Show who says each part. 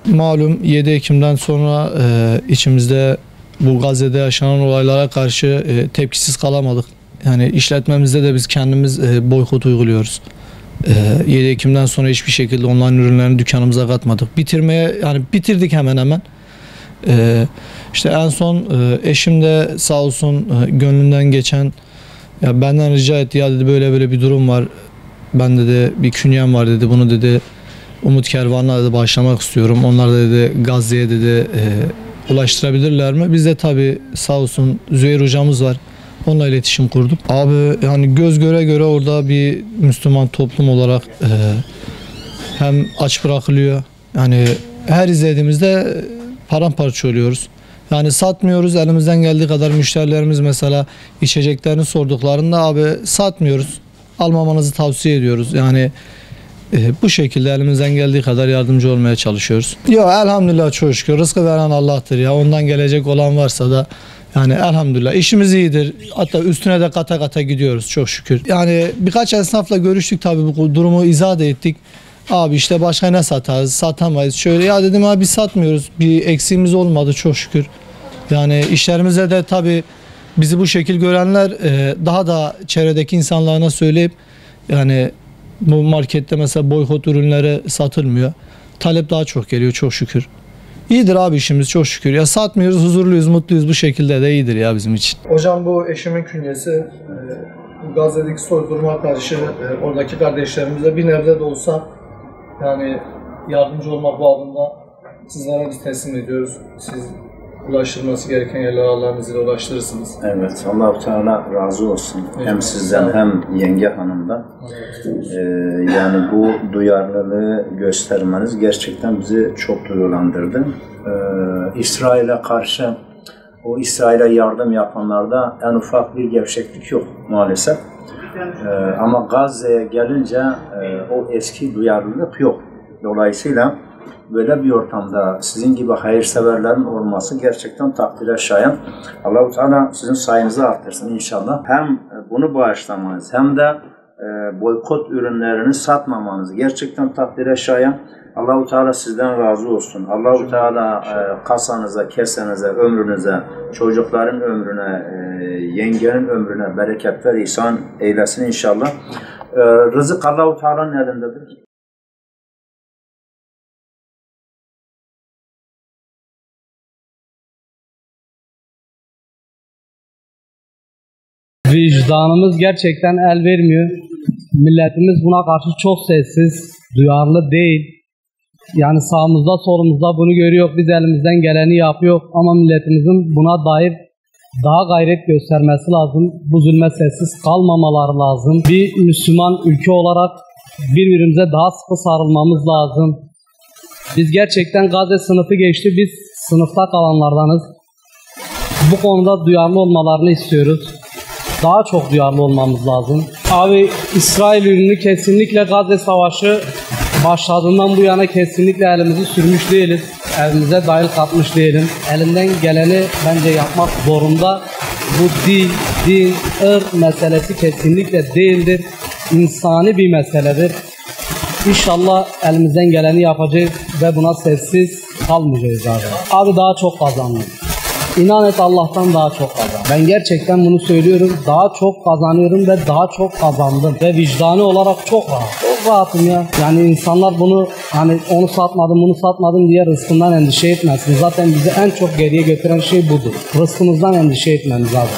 Speaker 1: Malum 7 Ekim'den sonra içimizde bu Gazze'de yaşanan olaylara karşı tepkisiz kalamadık. Yani işletmemizde de biz kendimiz boykot uyguluyoruz. 7 Ekim'den sonra hiçbir şekilde online ürünlerini dükkanımıza katmadık. Bitirdik hemen hemen. İşte en son eşim de sağ olsun gönlünden geçen, ya benden rica etti, ya dedi böyle bir durum var. Ben dedi bir künyem var dedi, bunu dedi Umut Kervanı'na dedi başlamak istiyorum. Onlar da dedi Gazze'ye dedi ulaştırabilirler mi? Biz de tabii sağ olsun Züheyr hocamız var. Onunla iletişim kurduk. Abi yani göz göre göre orada bir Müslüman toplum olarak hem aç bırakılıyor. Yani her izlediğimizde paramparça oluyoruz. Yani satmıyoruz, elimizden geldiği kadar müşterilerimiz mesela içeceklerini sorduklarında abi satmıyoruz, almamanızı tavsiye ediyoruz. Yani bu şekilde elimizden geldiği kadar yardımcı olmaya çalışıyoruz. Yok elhamdülillah, çok şükür. Rızkı veren Allah'tır ya. Ondan gelecek olan varsa da yani elhamdülillah işimiz iyidir. Hatta üstüne de kata kata gidiyoruz çok şükür. Yani birkaç esnafla görüştük tabii, bu durumu izah da ettik. Abi işte başka ne satarız? Satamayız. Şöyle ya dedim abi biz satmıyoruz. Bir eksiğimiz olmadı çok şükür. Yani işlerimize de tabii bizi bu şekil görenler daha da çevredeki insanlarına söyleyip, yani bu markette mesela boykot ürünleri satılmıyor. Talep daha çok geliyor çok şükür. İyidir abi işimiz çok şükür. Ya satmıyoruz, huzurluyuz, mutluyuz, bu şekilde de iyidir ya bizim için. Hocam bu eşimin künyesi Gazze'deki soykırıma karşı oradaki kardeşlerimize bir nebze de olsa yani yardımcı olmak babında sizlere biz teslim ediyoruz. Siz ulaştırması gereken yerlere Allah'ın izniyle ulaştırırsınız.
Speaker 2: Evet, Allah-u Teala razı olsun. Evet. Hem sizden hem yenge hanımdan. Evet. Yani bu duyarlılığı göstermeniz gerçekten bizi çok duygulandırdı. İsrail'e karşı, o İsrail'e yardım yapanlarda en ufak bir gevşeklik yok maalesef. Ama Gazze'ye gelince o eski duyarlılık yok. Dolayısıyla böyle bir ortamda sizin gibi hayırseverlerin olması gerçekten takdire şayan. Allah-u Teala sizin sayınızı artırsın inşallah. Hem bunu bağışlamanız hem de boykot ürünlerini satmamanız gerçekten takdire şayan. Allah-u Teala sizden razı olsun. Allah-u Teala kasanıza, kesenize, ömrünüze, çocukların ömrüne, yengenin ömrüne bereketler ihsan eylesin inşallah. Rızık Allah-u Teala'nın elindedir.
Speaker 3: Vicdanımız gerçekten el vermiyor. Milletimiz buna karşı çok sessiz, duyarlı değil. Yani sağımızda solumuzda bunu görüyor, biz elimizden geleni yapıyor ama milletimizin buna dair daha gayret göstermesi lazım. Bu zulme sessiz kalmamaları lazım. Bir Müslüman ülke olarak birbirimize daha sıkı sarılmamız lazım. Biz gerçekten Gazze sınıfı geçti, biz sınıfta kalanlardanız. Bu konuda duyarlı olmalarını istiyoruz. Daha çok duyarlı olmamız lazım. Abi İsrail ürünü kesinlikle Gazze Savaşı başladığından bu yana kesinlikle elimizi sürmüş değiliz. Elimize dahil katmış değilim. Elimden geleni bence yapmak zorunda. Bu dil, din, ırk meselesi kesinlikle değildir. İnsani bir meseledir. İnşallah elimizden geleni yapacağız ve buna sessiz kalmayacağız abi. Abi daha çok kazandım. İnan et Allah'tan daha çok kazandım. Ben gerçekten bunu söylüyorum. Daha çok kazanıyorum ve daha çok kazandım. Ve vicdani olarak çok rahat. Çok rahatım ya. Yani insanlar bunu hani onu satmadım, bunu satmadım diye rızkından endişe etmesin. Zaten bizi en çok geriye götüren şey budur. Rızkımızdan endişe etmemiz lazım.